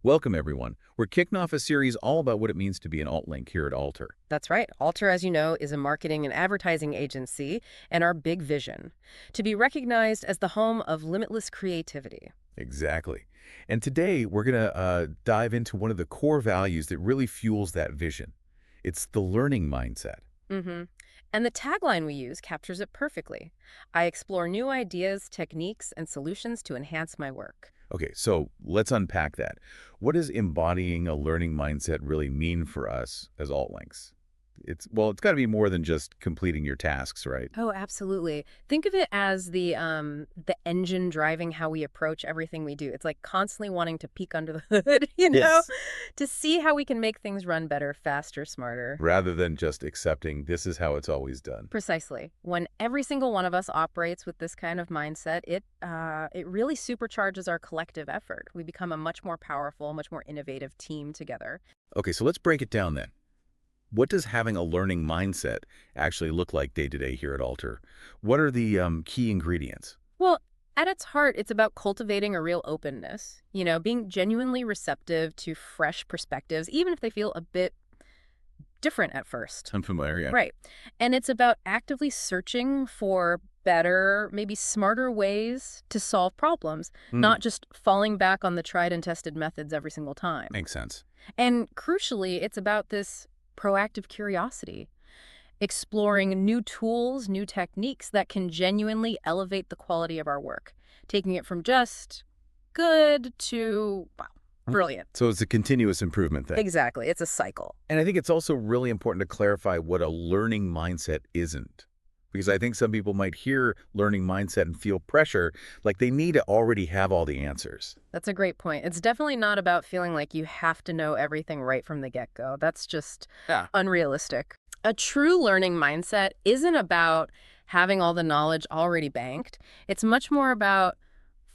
Welcome, everyone. We're kicking off a series all about what it means to be an alt-link here at Alter. That's right. Alter, as you know, is a marketing and advertising agency, and our big vision to be recognized as the home of limitless creativity. Exactly. And today, we're going to dive into one of the core values that really fuels that vision. It's the learning mindset. hmm And the tagline we use captures it perfectly. I explore new ideas, techniques, and solutions to enhance my work. Okay, so let's unpack that. What does embodying a learning mindset really mean for us as alt-links? It's got to be more than just completing your tasks, right? Oh, absolutely. Think of it as the engine driving how we approach everything we do. It's like constantly wanting to peek under the hood, Yes. to see how we can make things run better, faster, smarter. Rather than just accepting this is how it's always done. Precisely. When every single one of us operates with this kind of mindset, it really supercharges our collective effort. We become a much more powerful, much more innovative team together. Okay, so let's break it down then. What does having a learning mindset actually look like day to day here at Alter? What are the key ingredients? Well, at its heart, it's about cultivating a real openness, being genuinely receptive to fresh perspectives, even if they feel a bit different at first. Unfamiliar, yeah. Right. And it's about actively searching for better, maybe smarter ways to solve problems, Hmm, not just falling back on the tried and tested methods every single time. makes sense. And crucially, it's about this proactive curiosity, exploring new tools, new techniques that can genuinely elevate the quality of our work, taking it from just good to, wow, Mm. brilliant. So it's a continuous improvement thing. Exactly. It's a cycle. And I think it's also really important to clarify what a learning mindset isn't. Because I think some people might hear learning mindset and feel pressure, like they need to already have all the answers. That's a great point. It's definitely not about feeling like you have to know everything right from the get-go. That's just Yeah. unrealistic. A true learning mindset isn't about having all the knowledge already banked. It's much more about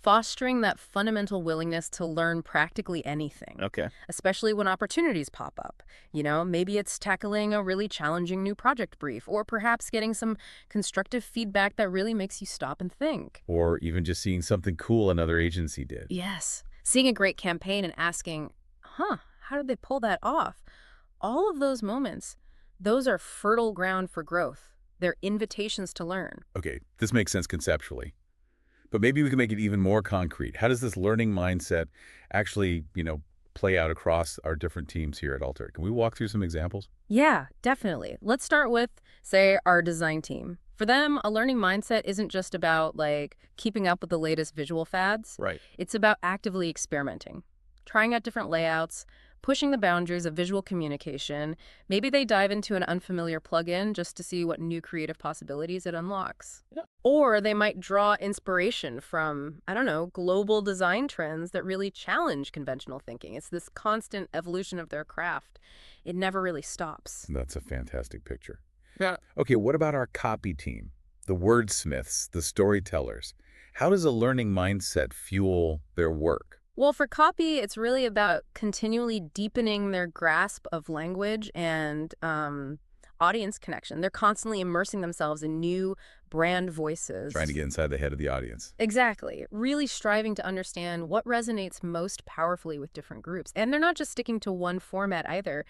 fostering that fundamental willingness to learn practically anything, Okay. especially when opportunities pop up. Maybe it's tackling a really challenging new project brief, or perhaps getting some constructive feedback that really makes you stop and think. Or even just seeing something cool another agency did. Yes. Seeing a great campaign and asking, how did they pull that off? All of those moments, those are fertile ground for growth. They're invitations to learn. Okay, this makes sense conceptually. But maybe we can make it even more concrete. How does this learning mindset actually, play out across our different teams here at Alter? Can we walk through some examples? Yeah, definitely. Let's start with, say, our design team. For them, a learning mindset isn't just about like keeping up with the latest visual fads. Right. It's about actively experimenting, trying out different layouts, pushing the boundaries of visual communication. Maybe they dive into an unfamiliar plugin just to see what new creative possibilities it unlocks. Yeah. Or they might draw inspiration from, I don't know, global design trends that really challenge conventional thinking. It's this constant evolution of their craft. It never really stops. That's a fantastic picture. Yeah. Okay, what about our copy team? The wordsmiths, the storytellers. How does a learning mindset fuel their work? Well, for copy, it's really about continually deepening their grasp of language and audience connection. They're constantly immersing themselves in new brand Trying to voices. get inside the head of the audience. Exactly. Really striving to understand what resonates most powerfully with different groups. And they're not just sticking to one format either.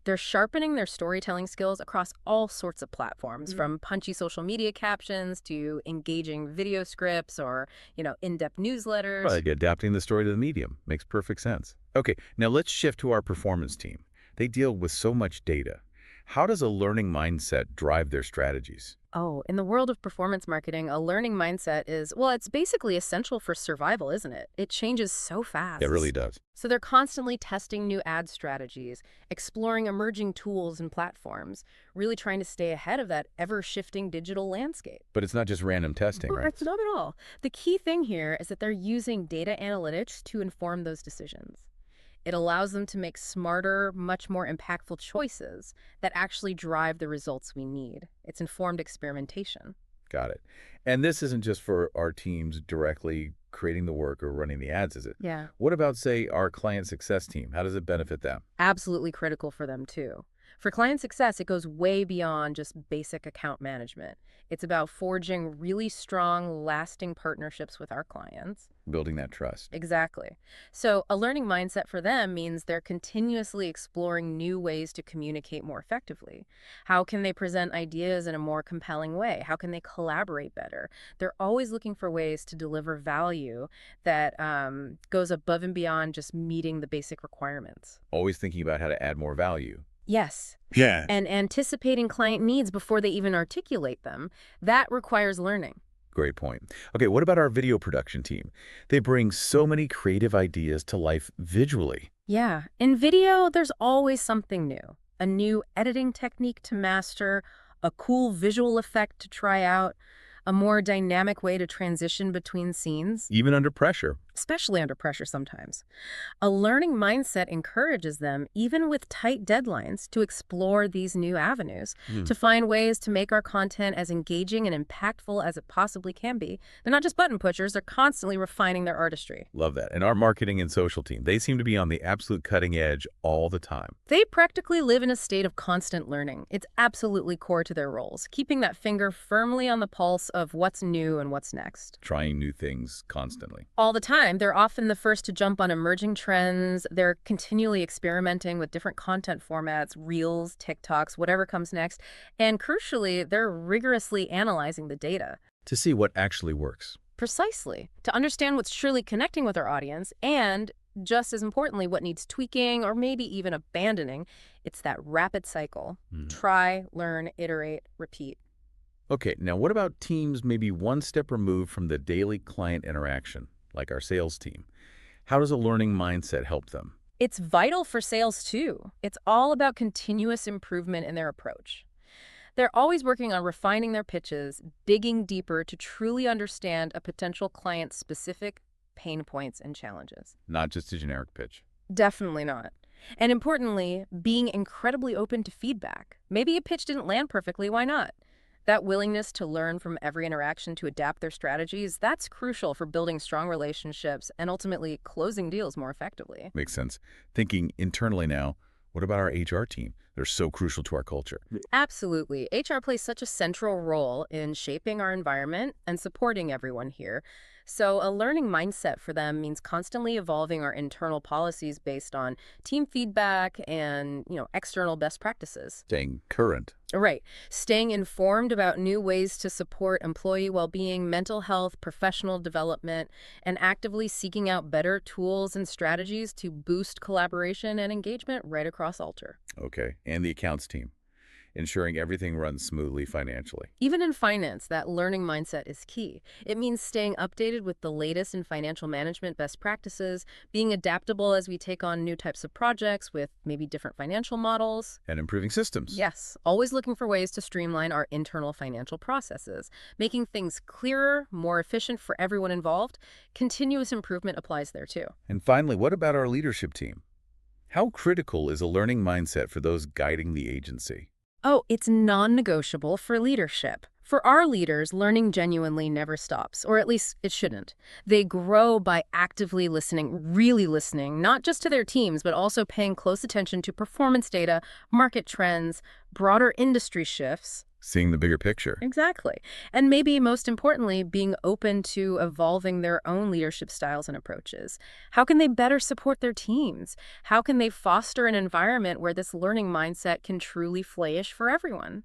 They're sharpening their storytelling skills across all sorts of platforms, from punchy social media captions to engaging video scripts or, in-depth newsletters. Right, adapting the story to the medium. Makes perfect sense. Okay, now let's shift to our performance team. They deal with so much data. How does a learning mindset drive their strategies? Oh, in the world of performance marketing, a learning mindset is, well, it's basically essential for survival, isn't it? It changes so It really fast. does. So they're constantly testing new ad strategies, exploring emerging tools and platforms, really trying to stay ahead of that ever-shifting digital landscape. But it's not just random testing, Well, right? it's not at all. The key thing here is that they're using data analytics to inform those decisions. It allows them to make smarter, much more impactful choices that actually drive the results we need. It's informed experimentation. Got it. And this isn't just for our teams directly creating the work or running the ads, is it? Yeah. What about, say, our client success team? How does it benefit them? Absolutely critical for them, too. For client success, it goes way beyond just basic account management. It's about forging really strong, lasting partnerships with our clients. Building that trust. Exactly. So, a learning mindset for them means they're continuously exploring new ways to communicate more effectively. How can they present ideas in a more compelling way? How can they collaborate better? They're always looking for ways to deliver value that goes above and beyond just meeting the basic requirements. Always thinking about how to add more value. Yes. Yeah. And anticipating client needs before they even articulate them, that requires learning. Great point. Okay, what about our video production team? They bring so many creative ideas to life visually. Yeah, in video, there's always something new. A new editing technique to master, a cool visual effect to try out, a more dynamic way to transition between scenes, Even under pressure. especially under pressure sometimes. A learning mindset encourages them, even with tight deadlines, to explore these new avenues, Hmm. to find ways to make our content as engaging and impactful as it possibly can be. They're not just button pushers, they're constantly refining their artistry. Love that. And our marketing and social team, they seem to be on the absolute cutting edge all the time. They practically live in a state of constant learning. It's absolutely core to their roles, keeping that finger firmly on the pulse of what's new and what's next. Trying new things constantly. All the time, they're often the first to jump on emerging trends. They're continually experimenting with different content formats, reels, TikToks, whatever comes next. And crucially, they're rigorously analyzing the data. To see what actually works. Precisely. To understand what's truly connecting with our audience and, just as importantly, what needs tweaking or maybe even abandoning. It's that rapid cycle. Hmm. Try, learn, iterate, repeat. Okay, now what about teams maybe one step removed from the daily client interaction, like our sales team? How does a learning mindset help them? It's vital for sales too. It's all about continuous improvement in their approach. They're always working on refining their pitches, digging deeper to truly understand a potential client's specific pain points and challenges. Not just a generic pitch. Definitely not. And importantly, being incredibly open to feedback. Maybe a pitch didn't land perfectly, why not? That willingness to learn from every interaction to adapt their strategies, that's crucial for building strong relationships and ultimately closing deals more effectively. Makes sense. Thinking internally now, what about our HR team? They're so crucial to our culture. Absolutely. HR plays such a central role in shaping our environment and supporting everyone here. So a learning mindset for them means constantly evolving our internal policies based on team feedback and, external best practices. Staying current. Right. Staying informed about new ways to support employee well-being, mental health, professional development, and actively seeking out better tools and strategies to boost collaboration and engagement right across Alter. Okay, and the accounts team. Ensuring everything runs smoothly financially. Even in finance, that learning mindset is key. It means staying updated with the latest in financial management best practices, being adaptable as we take on new types of projects with maybe different financial models. And improving systems. Yes, always looking for ways to streamline our internal financial processes, making things clearer, more efficient for everyone involved. Continuous improvement applies there too. And finally, what about our leadership team? How critical is a learning mindset for those guiding the agency? Oh, it's non-negotiable for leadership. For our leaders, learning genuinely never stops, or at least it shouldn't. They grow by actively listening, really listening, not just to their teams, but also paying close attention to performance data, market trends, broader industry shifts. Seeing the bigger picture. Exactly. And maybe most importantly, being open to evolving their own leadership styles and approaches. How can they better support their teams? How can they foster an environment where this learning mindset can truly flourish for everyone?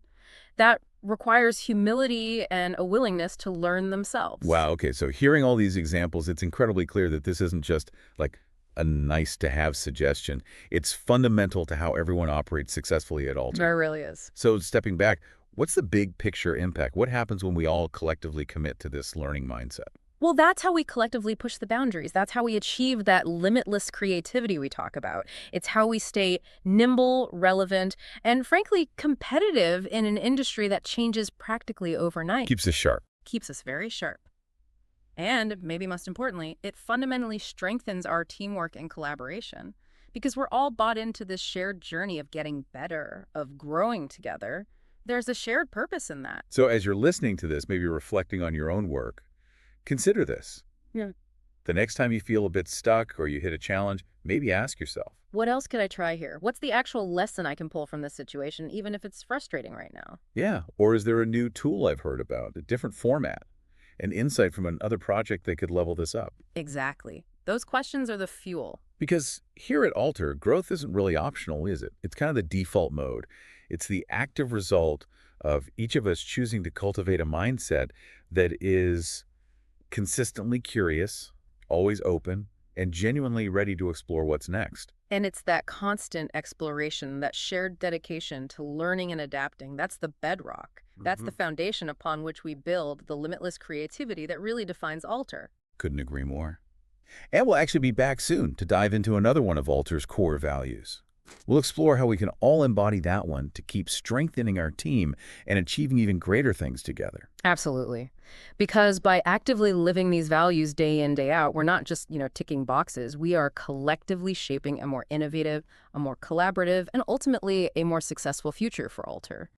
That requires humility and a willingness to learn themselves. Wow, okay, so hearing all these examples, it's incredibly clear that this isn't just like a nice-to-have suggestion. It's fundamental to how everyone operates successfully at Alter. There really is. So stepping back, what's the big picture impact? What happens when we all collectively commit to this learning mindset? Well, that's how we collectively push the boundaries. That's how we achieve that limitless creativity we talk about. It's how we stay nimble, relevant, and frankly, competitive in an industry that changes practically overnight. Keeps us sharp. Keeps us very sharp. And maybe most importantly, it fundamentally strengthens our teamwork and collaboration because we're all bought into this shared journey of getting better, of growing together. There's a shared purpose in that. So as you're listening to this, maybe reflecting on your own work, consider this. Yeah. The next time you feel a bit stuck or you hit a challenge, maybe ask yourself, What else could I try here? What's the actual lesson I can pull from this situation, even if it's frustrating right now? yeah, or is there a new tool I've heard about, a different format, an insight from another project that could level this up? Exactly. Those questions are the fuel. Because here at Alter, growth isn't really optional, is it? It's kind of the default mode. It's the active result of each of us choosing to cultivate a mindset that is consistently curious, always open, and genuinely ready to explore what's next. And it's that constant exploration, that shared dedication to learning and adapting. That's the bedrock. That's the Mhm. foundation upon which we build the limitless creativity that really defines Alter. Couldn't agree more. And we'll actually be back soon to dive into another one of Alter's core values. We'll explore how we can all embody that one to keep strengthening our team and achieving even greater things together. Absolutely. Because by actively living these values day in, day out, we're not just, ticking boxes. We are collectively shaping a more innovative, a more collaborative, and ultimately a more successful future for Alter.